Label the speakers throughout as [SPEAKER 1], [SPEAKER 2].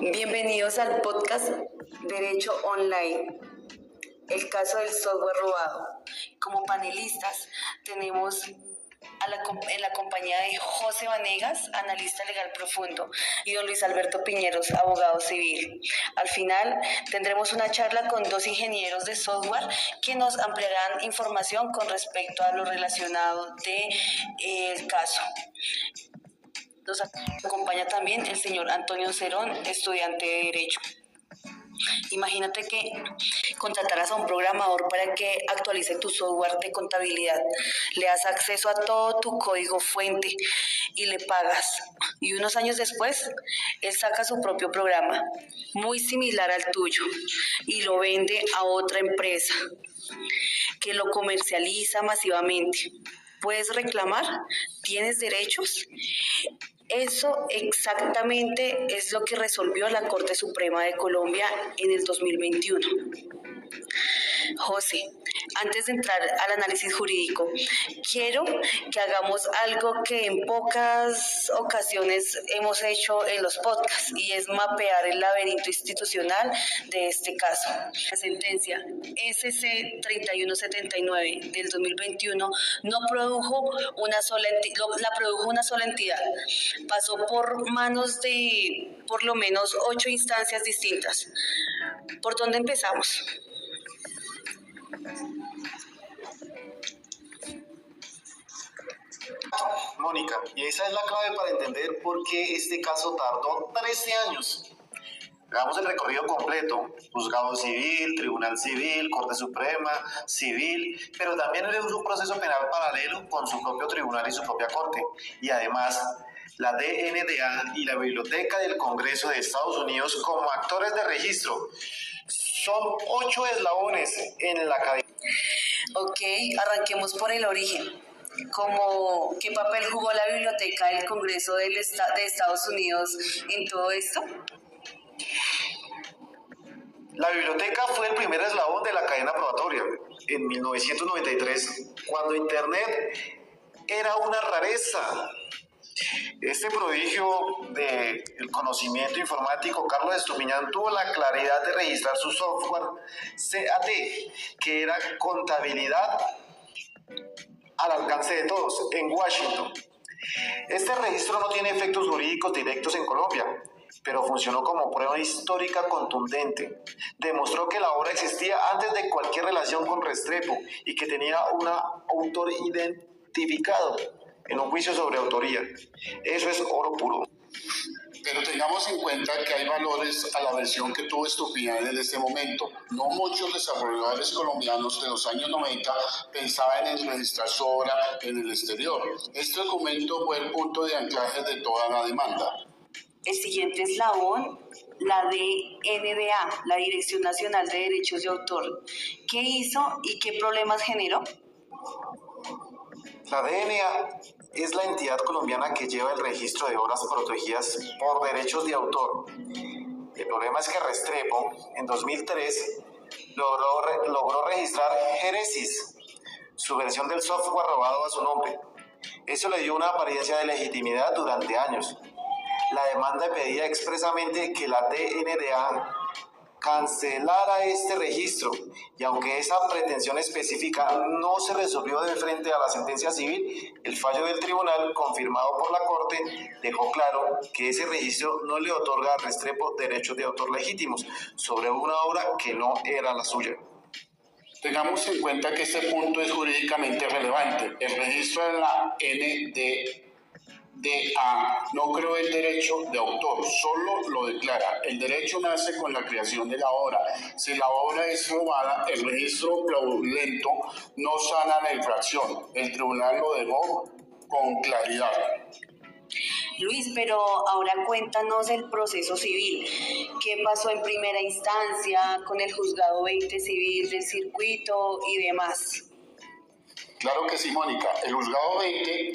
[SPEAKER 1] Bienvenidos al podcast Derecho Online, el caso del software robado. Como panelistas tenemos en la compañía de José Vanegas, analista legal profundo, y don Luis Alberto Piñeros, abogado civil. Al final tendremos una charla con dos ingenieros de software que nos ampliarán información con respecto a lo relacionado del caso. Nos acompaña también el señor Antonio Cerón, estudiante de Derecho. Imagínate que contrataras a un programador para que actualice tu software de contabilidad. Le das acceso a todo tu código fuente y le pagas. Y unos años después, él saca su propio programa, muy similar al tuyo, y lo vende a otra empresa que lo comercializa masivamente. ¿Puedes reclamar? ¿Tienes derechos? Eso exactamente es lo que resolvió la Corte Suprema de Colombia en el 2021. José, antes de entrar al análisis jurídico, quiero que hagamos algo que en pocas ocasiones hemos hecho en los podcasts, y es mapear el laberinto institucional de este caso. La sentencia SC-3179 del 2021 no produjo una sola entidad, la produjo una sola entidad. Pasó por manos de por lo menos 8 instancias distintas. ¿Por dónde empezamos?
[SPEAKER 2] Mónica, y esa es la clave para entender por qué este caso tardó 13 años. Hagamos el recorrido completo: juzgado civil, tribunal civil, Corte Suprema, civil, pero también es un proceso penal paralelo con su propio tribunal y su propia corte. Y además, la DNDA y la Biblioteca del Congreso de Estados Unidos como actores de registro. Son 8 eslabones en la cadena.
[SPEAKER 1] Ok, arranquemos por el origen. ¿Qué papel jugó la Biblioteca del Congreso de Estados Unidos en todo esto?
[SPEAKER 2] La biblioteca fue el primer eslabón de la cadena probatoria. En 1993, cuando Internet era una rareza. Este prodigio del conocimiento informático, Carlos Estupiñán, tuvo la claridad de registrar su software CAD, que era contabilidad al alcance de todos, en Washington. Este registro no tiene efectos jurídicos directos en Colombia, pero funcionó como prueba histórica contundente. Demostró que la obra existía antes de cualquier relación con Restrepo y que tenía un autor identificado en un juicio sobre autoría. Eso es oro puro.
[SPEAKER 3] Pero tengamos en cuenta que hay valores a la versión que tuvo Estupiñán en este momento. No muchos desarrolladores colombianos de los años 90 pensaban en registrar su obra en el exterior. Este documento fue el punto de anclaje de toda la demanda.
[SPEAKER 1] El siguiente eslabón, la DNDA, la Dirección Nacional de Derechos de Autor. ¿Qué hizo y qué problemas generó?
[SPEAKER 2] La DNDA es la entidad colombiana que lleva el registro de obras protegidas por derechos de autor. El problema es que Restrepo, en 2003, logró registrar Génesis, su versión del software robado a su nombre. Eso le dio una apariencia de legitimidad durante años. La demanda pedía expresamente que la DNDA cancelara este registro, y aunque esa pretensión específica no se resolvió de frente a la sentencia civil, el fallo del tribunal, confirmado por la Corte, dejó claro que ese registro no le otorga a Restrepo derechos de autor legítimos sobre una obra que no era la suya.
[SPEAKER 3] Tengamos en cuenta que este punto es jurídicamente relevante. El registro de la NDA no creó el derecho de autor, solo lo declara. El derecho nace con la creación de la obra. Si la obra es robada, el registro fraudulento no sana la infracción. El tribunal lo dejó con claridad.
[SPEAKER 1] Luis, pero ahora cuéntanos el proceso civil. ¿Qué pasó en primera instancia con el juzgado 20 civil del circuito y demás?
[SPEAKER 3] Claro que sí, Mónica. El juzgado 20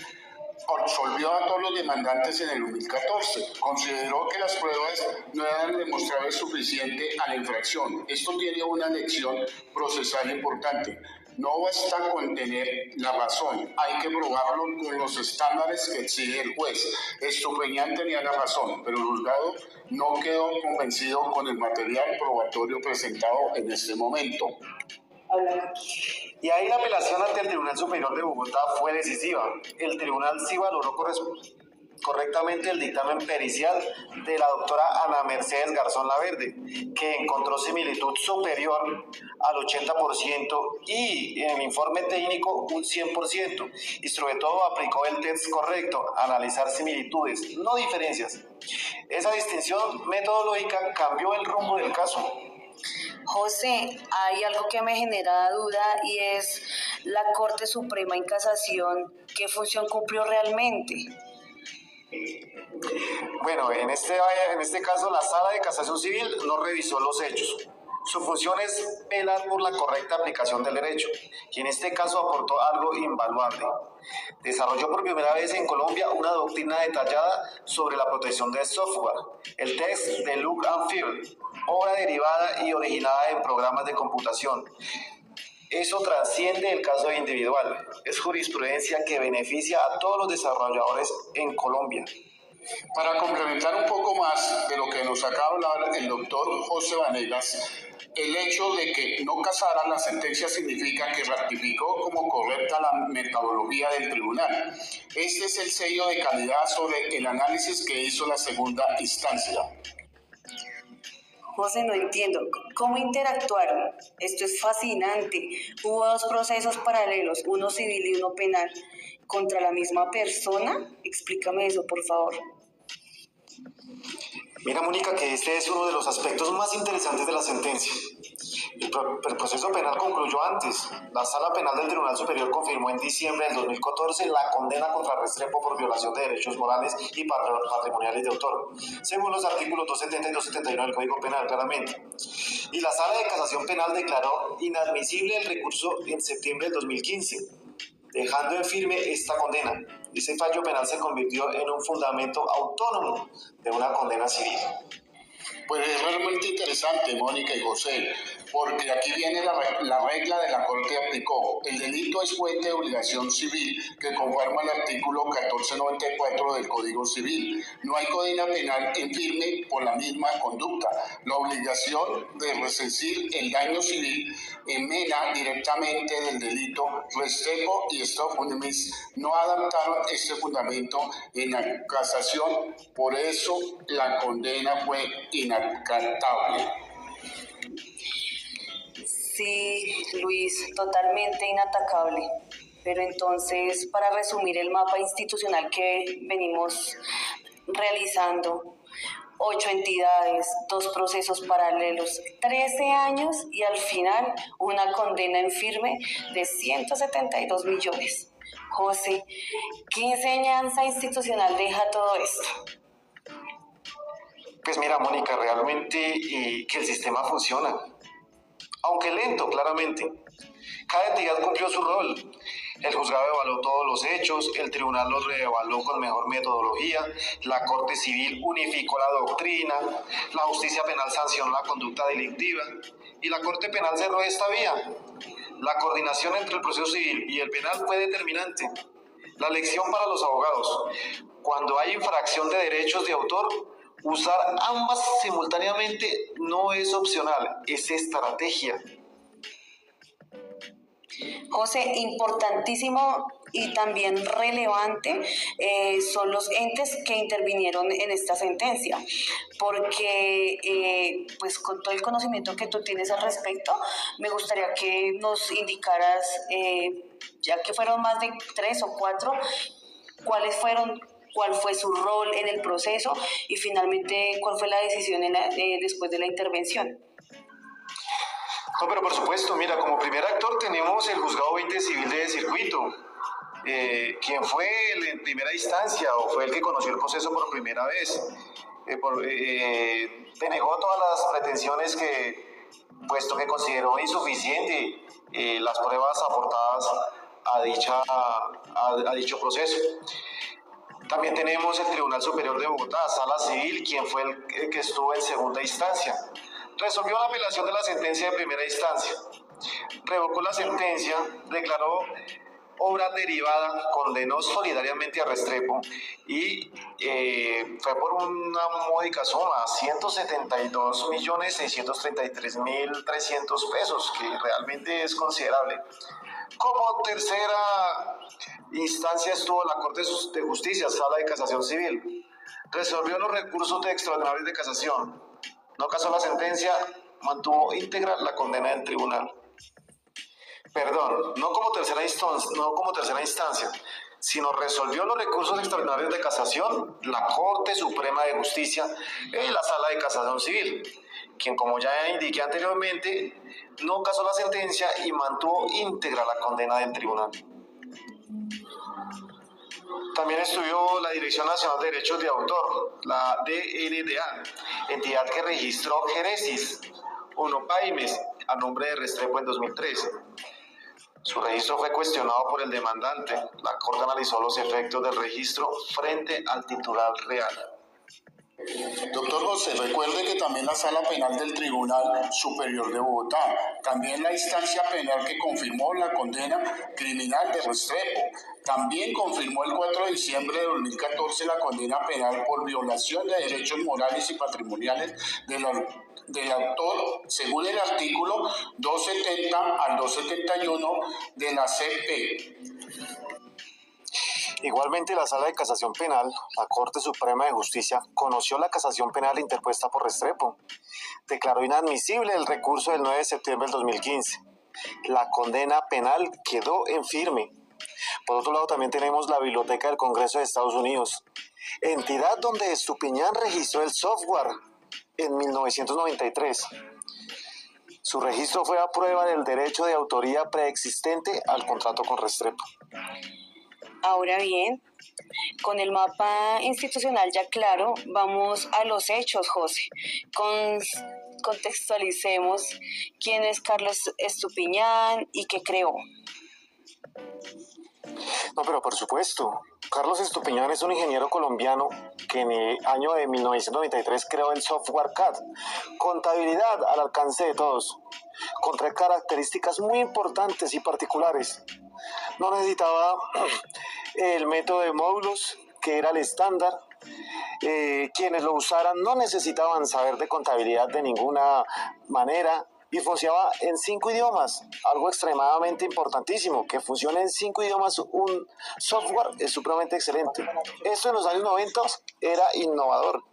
[SPEAKER 3] absolvió a todos los demandantes en el 2014. Consideró que las pruebas no eran demostrables suficiente a la infracción. Esto tiene una lección procesal importante. No basta con tener la razón, hay que probarlo con los estándares que exige el juez. Estupeñán tenía la razón, pero el juzgado no quedó convencido con el material probatorio presentado en este momento.
[SPEAKER 2] Y ahí la apelación ante el Tribunal Superior de Bogotá fue decisiva. El tribunal sí valoró correctamente el dictamen pericial de la doctora Ana Mercedes Garzón Laverde, que encontró similitud superior al 80% y en el informe técnico un 100%, y sobre todo aplicó el test correcto, analizar similitudes, no diferencias. Esa distinción metodológica cambió el rumbo del caso.
[SPEAKER 1] José, hay algo que me genera duda y es la Corte Suprema en Casación, ¿qué función cumplió realmente?
[SPEAKER 2] Bueno, en este caso la Sala de Casación Civil no revisó los hechos. Su función es velar por la correcta aplicación del derecho, y en este caso aportó algo invaluable. Desarrolló por primera vez en Colombia una doctrina detallada sobre la protección del software, el test de look and feel, obra derivada y originada en programas de computación. Eso trasciende el caso individual. Es jurisprudencia que beneficia a todos los desarrolladores en Colombia.
[SPEAKER 3] Para complementar un poco más de lo que nos acaba de hablar el doctor José Vanegas, el hecho de que no casara la sentencia significa que ratificó como correcta la metodología del tribunal. Este es el sello de calidad sobre el análisis que hizo la segunda instancia.
[SPEAKER 1] José, no entiendo. ¿Cómo interactuaron? Esto es fascinante. Hubo dos procesos paralelos, uno civil y uno penal, contra la misma persona. Explícame eso, por favor.
[SPEAKER 2] Mira, Mónica, que este es uno de los aspectos más interesantes de la sentencia. El proceso penal concluyó antes. La Sala Penal del Tribunal Superior confirmó en diciembre del 2014 la condena contra Restrepo por violación de derechos morales y patrimoniales de autor, según los artículos 270 y 271 del Código Penal, claramente. Y la Sala de Casación Penal declaró inadmisible el recurso en septiembre del 2015, dejando en firme esta condena. Ese fallo penal se convirtió en un fundamento autónomo de una condena civil.
[SPEAKER 3] Pues es realmente interesante, Mónica y José, porque aquí viene la regla de la Corte que aplicó. El delito es fuente de obligación civil que conforma el artículo 1494 del Código Civil. No hay condena penal en firme por la misma conducta. La obligación de resarcir el daño civil emana directamente del delito. Restrepo y Estados Unidos no adaptaron este fundamento en la casación, por eso la condena fue inacatable.
[SPEAKER 1] Sí, Luis, totalmente inatacable. Pero entonces, para resumir el mapa institucional que venimos realizando, 8 entidades, 2 procesos paralelos, 13 años y al final una condena en firme de 172 millones. José, ¿qué enseñanza institucional deja todo esto?
[SPEAKER 2] Pues mira, Mónica, realmente que el sistema funciona, aunque lento, claramente. Cada entidad cumplió su rol. El juzgado evaluó todos los hechos, el tribunal los reevaluó con mejor metodología, la Corte Civil unificó la doctrina, la justicia penal sancionó la conducta delictiva y la Corte Penal cerró esta vía. La coordinación entre el proceso civil y el penal fue determinante. La lección para los abogados: cuando hay infracción de derechos de autor, usar ambas simultáneamente no es opcional, es estrategia.
[SPEAKER 1] José, importantísimo y también relevante son los entes que intervinieron en esta sentencia, porque pues con todo el conocimiento que tú tienes al respecto, me gustaría que nos indicaras, ya que fueron más de 3 o 4, cuál fue su rol en el proceso y finalmente cuál fue la decisión después de la intervención.
[SPEAKER 2] No, pero por supuesto, mira, como primer actor tenemos el Juzgado 20 Civil de Circuito, quien fue en primera instancia o fue el que conoció el proceso por primera vez. Denegó todas las pretensiones puesto que consideró insuficiente las pruebas aportadas a dicho proceso. También tenemos el Tribunal Superior de Bogotá, Sala Civil, quien fue el que estuvo en segunda instancia. Resolvió la apelación de la sentencia de primera instancia. revocó la sentencia, declaró obra derivada, condenó solidariamente a Restrepo y fue por una módica suma, 172.633.300 pesos, que realmente es considerable. Como tercera instancia estuvo la Corte de Justicia, Sala de Casación Civil. Resolvió los recursos de extraordinarios de casación. No casó la sentencia, mantuvo íntegra la condena del tribunal. Perdón, no como tercera instancia, sino resolvió los recursos extraordinarios de casación la Corte Suprema de Justicia en la Sala de Casación Civil, quien, como ya indiqué anteriormente, no casó la sentencia y mantuvo íntegra la condena del tribunal. También estudió la Dirección Nacional de Derechos de Autor, la DNDA, entidad que registró Génesis Unopaimes a nombre de Restrepo en 2013. Su registro fue cuestionado por el demandante. La Corte analizó los efectos del registro frente al titular real.
[SPEAKER 3] Doctor José, recuerde que también la Sala Penal del Tribunal Superior de Bogotá, también la instancia penal que confirmó la condena criminal de Restrepo, también confirmó el 4 de diciembre de 2014 la condena penal por violación de derechos morales y patrimoniales del autor, según el artículo 270 al 271 de la CP.
[SPEAKER 2] Igualmente, la Sala de Casación Penal, la Corte Suprema de Justicia, conoció la casación penal interpuesta por Restrepo. Declaró inadmisible el recurso del 9 de septiembre del 2015. La condena penal quedó en firme. Por otro lado, también tenemos la Biblioteca del Congreso de Estados Unidos, entidad donde Estupiñán registró el software en 1993. Su registro fue a prueba del derecho de autoría preexistente al contrato con Restrepo.
[SPEAKER 1] Ahora bien, con el mapa institucional ya claro, vamos a los hechos, José. Contextualicemos quién es Carlos Estupiñán y qué creó.
[SPEAKER 2] No, pero por supuesto. Carlos Estupiñán es un ingeniero colombiano que en el año de 1993 creó el software CAD, contabilidad al alcance de todos, con tres características muy importantes y particulares. No necesitaba el método de módulos, que era el estándar. Quienes lo usaran no necesitaban saber de contabilidad de ninguna manera y funcionaba en 5 idiomas, algo extremadamente importantísimo. Que funcione en 5 idiomas un software es supremamente excelente. Esto en los años 90 era innovador.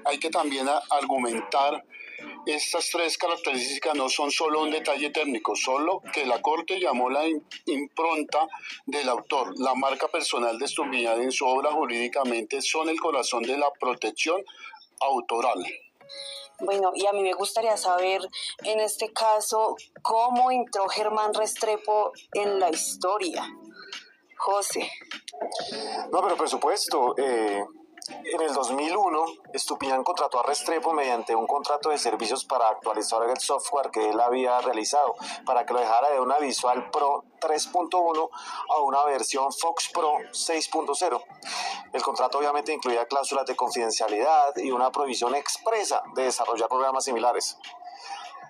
[SPEAKER 3] Hay que también argumentar estas tres características no son solo un detalle técnico, solo que la Corte llamó la impronta del autor, la marca personal de Estupiñán en su obra jurídicamente son el corazón de la protección autoral.
[SPEAKER 1] Bueno, y a mí me gustaría saber, en este caso, cómo entró Germán Restrepo en la historia. José.
[SPEAKER 2] No, pero por supuesto, en el 2001, Estupiñán contrató a Restrepo mediante un contrato de servicios para actualizar el software que él había realizado, para que lo dejara de una Visual Pro 3.1 a una versión Fox Pro 6.0. El contrato obviamente incluía cláusulas de confidencialidad y una prohibición expresa de desarrollar programas similares.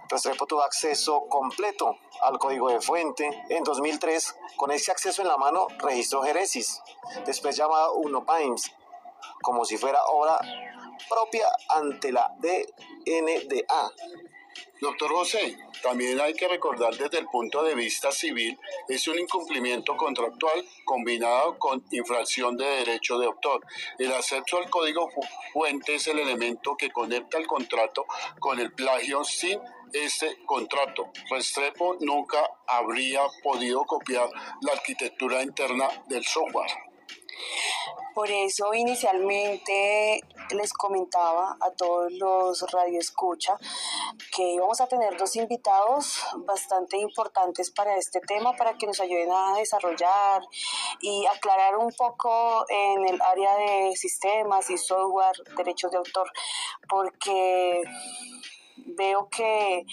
[SPEAKER 2] Restrepo tuvo acceso completo al código de fuente. En 2003, con ese acceso en la mano, registró Génesis, después llamada Unopaimes, como si fuera obra propia ante la DNDA.
[SPEAKER 3] Doctor José, también hay que recordar desde el punto de vista civil, es un incumplimiento contractual combinado con infracción de derecho de autor. El acceso al código fuente es el elemento que conecta el contrato con el plagio. Sin este contrato, Restrepo nunca habría podido copiar la arquitectura interna del software.
[SPEAKER 1] Por eso inicialmente les comentaba a todos los radioescucha que íbamos a tener dos invitados bastante importantes para este tema, para que nos ayuden a desarrollar y aclarar un poco en el área de sistemas y software, derechos de autor, porque veo que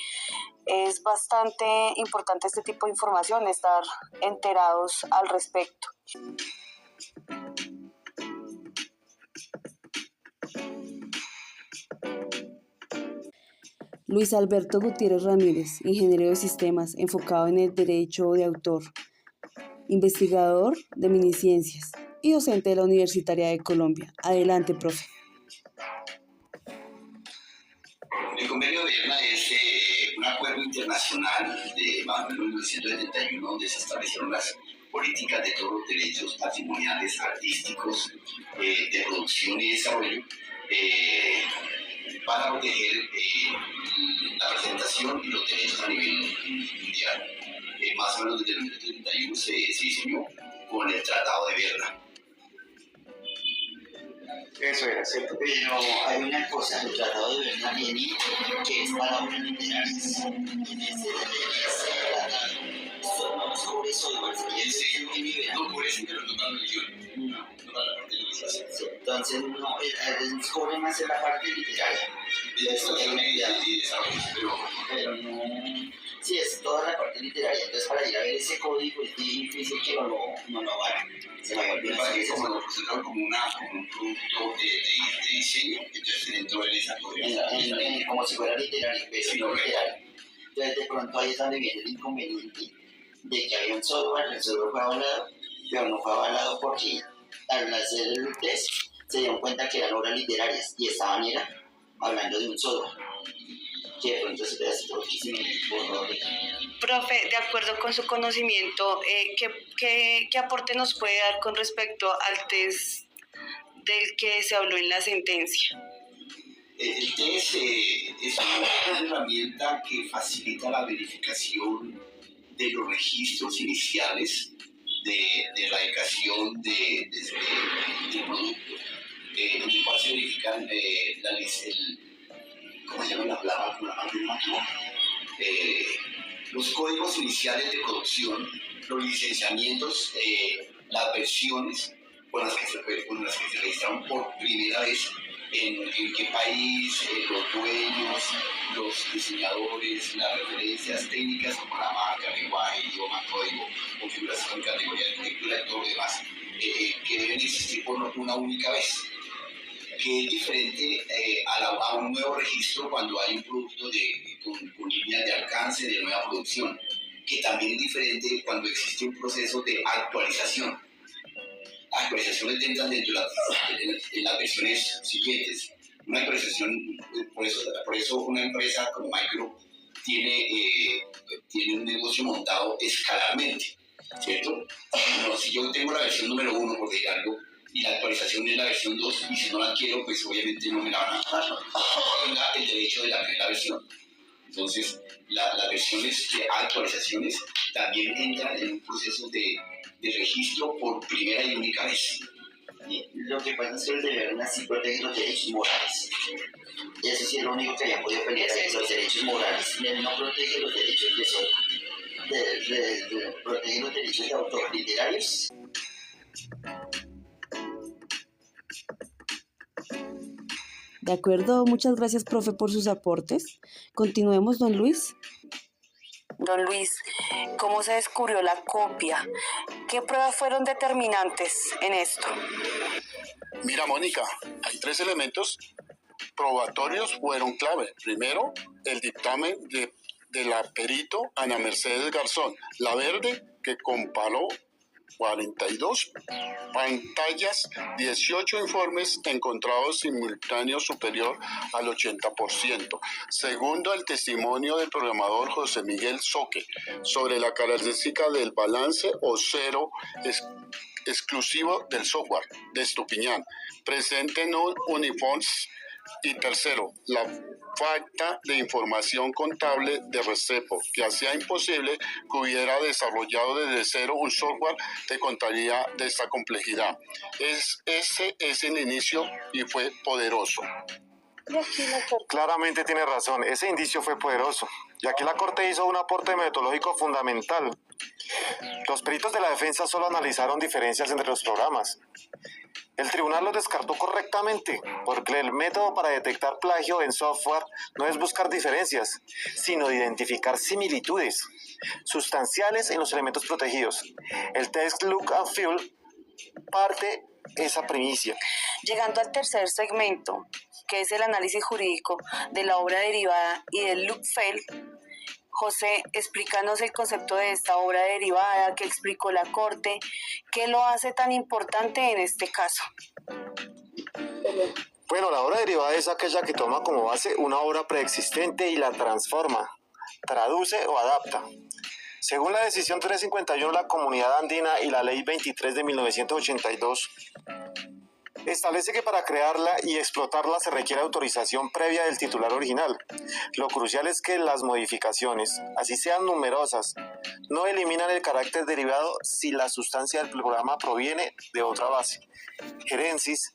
[SPEAKER 1] es bastante importante este tipo de información, estar enterados al respecto.
[SPEAKER 4] Luis Alberto Gutiérrez Ramírez, ingeniero de sistemas, enfocado en el derecho de autor, investigador de miniciencias y docente de la Universitaria de Colombia. Adelante, profe.
[SPEAKER 5] El convenio de Berna es un acuerdo internacional de 1971 donde se establecieron las políticas de todos los derechos patrimoniales, artísticos, de producción y desarrollo para proteger la presentación y los derechos a nivel mundial. Más o menos desde el 1931 se diseñó con el Tratado de Berna.
[SPEAKER 2] Eso era, ¿cierto?
[SPEAKER 5] Pero hay una cosa, el Tratado de Berna viene que es para obras literarias. En ese tratado son sobre eso, y ese es el nivel. No por eso, pero no para la religión. No para la parte de la entonces, no, el sobre más en la parte literaria. Y desarrollo, pero no. Sí, es toda la parte literaria. Entonces, para ir a ver ese código es difícil que no lo hagan. Se me olvidó que como lo presentaron como un producto de diseño, entonces dentro de esa podría como si fuera literario, pero sí, no literario. Entonces, de pronto ahí es donde viene el inconveniente de que había un software, el software fue avalado, pero no fue avalado porque al hacer el test se dieron cuenta que eran obras literarias y estaban hablando de un software. Que de pronto se pedacito loquísimo.
[SPEAKER 1] Profe, de acuerdo con su conocimiento, ¿qué aporte nos puede dar con respecto al test del que se habló en la sentencia?
[SPEAKER 5] El test es una herramienta que facilita la verificación de los registros iniciales de erradicación del producto, en el cual se verifican ¿cómo se llama la palabra? Los códigos iniciales de producción, los licenciamientos, las versiones con las que se registraron por primera vez, en qué país, los dueños, los diseñadores, las referencias técnicas como la marca, lenguaje, idioma, código, configuración, categoría de arquitectura y todo lo demás, que deben existir por una única vez, que es diferente a un nuevo registro cuando hay un producto con líneas de alcance de nueva producción, que también es diferente cuando existe un proceso de actualización. Actualizaciones entran dentro de las versiones siguientes. Una actualización, por eso una empresa como Micro tiene un negocio montado escalarmente, ¿cierto? No, si yo tengo la versión número 1, por decir algo, y la actualización es la versión 2, y si no la quiero, pues obviamente no me la van a dar. Tenga el derecho de la primera versión. Entonces, las versiones de actualizaciones también entran en un proceso de registro por primera y única vez. Lo que pasa es que el de Berna sí protege los derechos morales. Eso sí es lo único que había podido pelear, los derechos morales. Él no protege los derechos protege los derechos de autor literarios.
[SPEAKER 4] De acuerdo, muchas gracias, profe, por sus aportes. Continuemos, don Luis.
[SPEAKER 1] Don Luis, ¿cómo se descubrió la copia? ¿Qué pruebas fueron determinantes en esto?
[SPEAKER 3] Mira, Mónica, hay 3 elementos probatorios fueron clave. Primero, el dictamen de la perito Ana Mercedes Garzón, la verde, que comparó 42 pantallas, 18 informes encontrados simultáneos superior al 80%. Segundo, el testimonio del programador José Miguel Soque sobre la característica del balance o cero exclusivo del software de Estupiñán, presente en un Uniforms. Y tercero, la falta de información contable de Restrepo, que hacía imposible que hubiera desarrollado desde cero un software de contabilidad de esta complejidad. Ese es el inicio y fue poderoso.
[SPEAKER 2] Claramente tiene razón, ese indicio fue poderoso. Y aquí la Corte hizo un aporte metodológico fundamental. Los peritos de la defensa solo analizaron diferencias entre los programas. El tribunal los descartó correctamente, porque el método para detectar plagio en software no es buscar diferencias, sino identificar similitudes sustanciales en los elementos protegidos. El test Look and Feel parte esa primicia.
[SPEAKER 1] Llegando al tercer segmento, que es el análisis jurídico de la obra derivada y del look-fell, José, explícanos el concepto de esta obra derivada que explicó la Corte, qué lo hace tan importante en este caso.
[SPEAKER 2] Bueno, la obra derivada es aquella que toma como base una obra preexistente y la transforma, traduce o adapta. Según la decisión 351 de la Comunidad Andina y la Ley 23 de 1982, establece que para crearla y explotarla se requiere autorización previa del titular original. Lo crucial es que las modificaciones, así sean numerosas, no eliminan el carácter derivado si la sustancia del programa proviene de otra base. Gerensis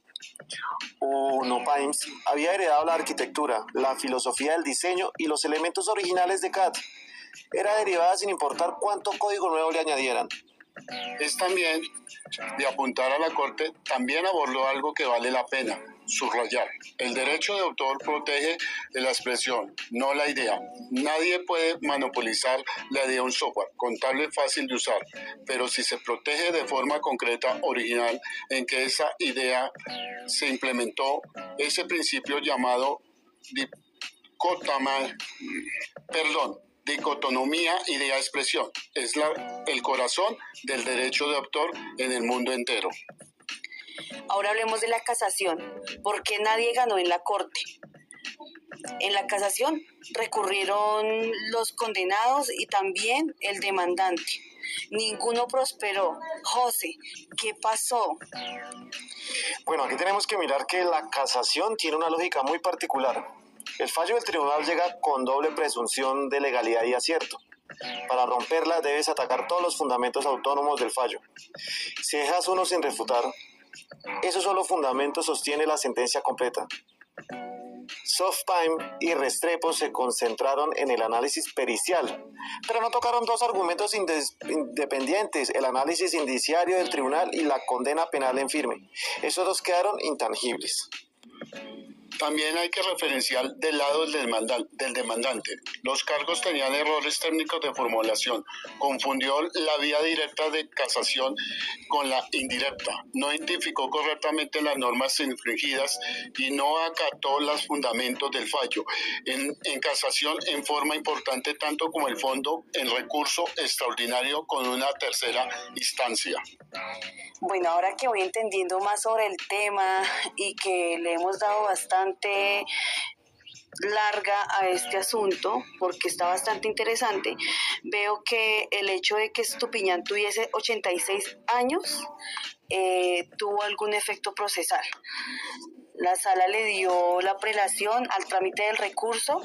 [SPEAKER 2] Nopaims había heredado la arquitectura, la filosofía del diseño y los elementos originales de CAD. Era derivada sin importar cuánto código nuevo le añadieran.
[SPEAKER 3] Es también de apuntar a la Corte, también abordó algo que vale la pena subrayar. El derecho de autor protege de la expresión, no la idea. Nadie puede monopolizar la idea de un software, contable y fácil de usar, pero si se protege de forma concreta, original, en que esa idea se implementó, ese principio llamado dicotomía idea-expresión. Es el corazón del derecho de autor en el mundo entero.
[SPEAKER 1] Ahora hablemos de la casación. ¿Por qué nadie ganó en la Corte? En la casación recurrieron los condenados y también el demandante. Ninguno prosperó. José, ¿qué pasó?
[SPEAKER 2] Bueno, aquí tenemos que mirar que la casación tiene una lógica muy particular. El fallo del tribunal llega con doble presunción de legalidad y acierto. Para romperla debes atacar todos los fundamentos autónomos del fallo. Si dejas uno sin refutar, esos solo fundamentos sostiene la sentencia completa. Softpime y Restrepo se concentraron en el análisis pericial, pero no tocaron dos argumentos independientes, el análisis indiciario del tribunal y la condena penal en firme. Esos dos quedaron intangibles.
[SPEAKER 3] También hay que referenciar del lado del demandante. Los cargos tenían errores técnicos de formulación. Confundió la vía directa de casación con la indirecta. No identificó correctamente las normas infringidas y no acató los fundamentos del fallo. En casación, en forma importante tanto como el fondo, en recurso extraordinario con una tercera instancia.
[SPEAKER 1] Bueno, ahora que voy entendiendo más sobre el tema y que le hemos dado bastante larga a este asunto, porque está bastante interesante, veo que el hecho de que Estupiñán tuviese 86 años tuvo algún efecto procesal. La sala le dio la prelación al trámite del recurso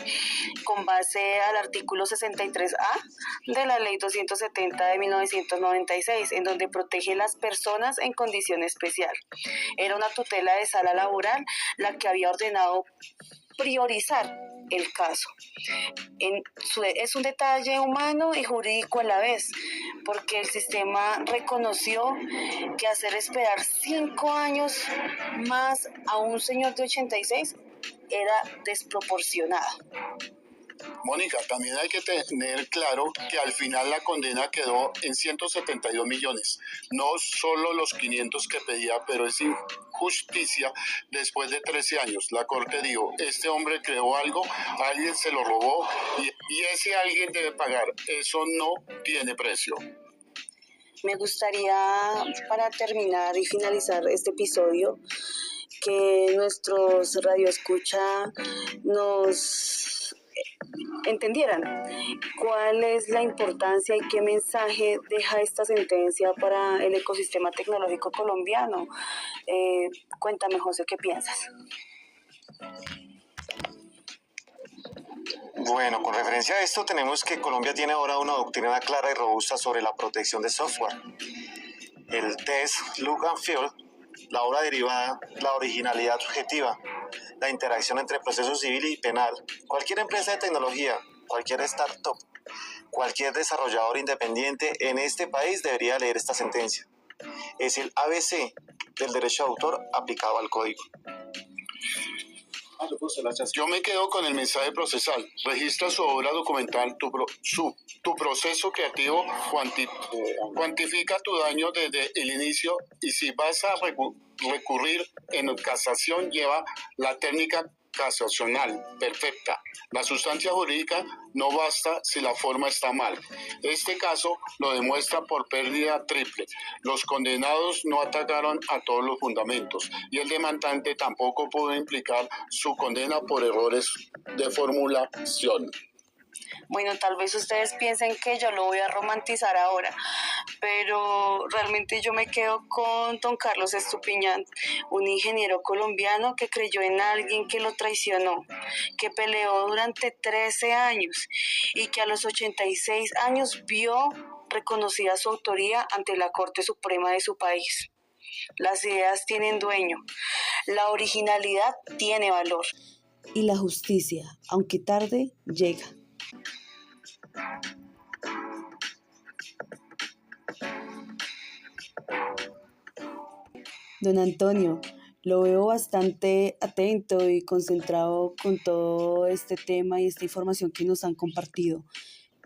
[SPEAKER 1] con base al artículo 63A de la Ley 270 de 1996, en donde protege a las personas en condición especial. Era una tutela de sala laboral la que había ordenado priorizar el caso. Es un detalle humano y jurídico a la vez, porque el sistema reconoció que hacer esperar 5 años más a un señor de 86 era desproporcionado.
[SPEAKER 3] Mónica, también hay que tener claro que al final la condena quedó en 172 millones, no solo los 500 que pedía, pero es injusticia después de 13 años. La Corte dijo, este hombre creó algo, alguien se lo robó y ese alguien debe pagar. Eso no tiene precio.
[SPEAKER 4] Me gustaría, para terminar y finalizar este episodio, que nuestros radioescucha nos entendieran cuál es la importancia y qué mensaje deja esta sentencia para el ecosistema tecnológico colombiano. Cuéntame, José, ¿qué piensas?
[SPEAKER 2] Bueno, con referencia a esto tenemos que Colombia tiene ahora una doctrina clara y robusta sobre la protección de software. El test, look and feel, la obra derivada, la originalidad subjetiva, la interacción entre proceso civil y penal. Cualquier empresa de tecnología, cualquier startup, cualquier desarrollador independiente en este país debería leer esta sentencia. Es el ABC del derecho de autor aplicado al código.
[SPEAKER 3] Yo me quedo con el mensaje procesal. Registra su obra documental, tu proceso creativo, cuantifica tu daño desde el inicio y si vas a recurrir en casación, lleva la técnica casacional perfecta. La sustancia jurídica no basta si la forma está mal. Este caso lo demuestra por pérdida triple. Los condenados no atacaron a todos los fundamentos y el demandante tampoco pudo implicar su condena por errores de formulación.
[SPEAKER 1] Bueno, tal vez ustedes piensen que yo lo voy a romantizar ahora, pero realmente yo me quedo con don Carlos Estupiñán, un ingeniero colombiano que creyó en alguien que lo traicionó, que peleó durante 13 años y que a los 86 años vio reconocida su autoría ante la Corte Suprema de su país. Las ideas tienen dueño, la originalidad tiene valor.
[SPEAKER 4] Y la justicia, aunque tarde, llega. Don Antonio, lo veo bastante atento y concentrado con todo este tema y esta información que nos han compartido,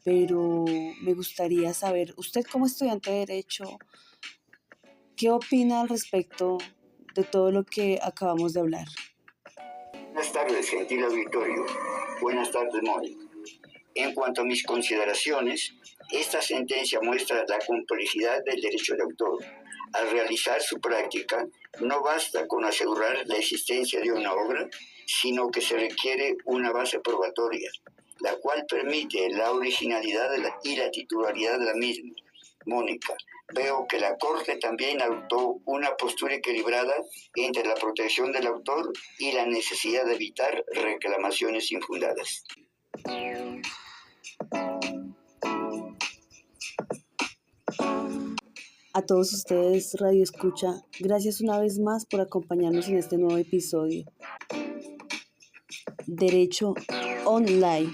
[SPEAKER 4] pero me gustaría saber, usted como estudiante de Derecho, ¿qué opina al respecto de todo lo que acabamos de hablar?
[SPEAKER 5] Buenas tardes, gentil auditorio. Buenas tardes, Mónica. En cuanto a mis consideraciones, esta sentencia muestra la complejidad del derecho de autor. Al realizar su práctica, no basta con asegurar la existencia de una obra, sino que se requiere una base probatoria, la cual permite la originalidad y la titularidad de la misma. Mónica, veo que la Corte también adoptó una postura equilibrada entre la protección del autor y la necesidad de evitar reclamaciones infundadas.
[SPEAKER 4] A todos ustedes, Radio Escucha, gracias una vez más por acompañarnos en este nuevo episodio. Derecho Online.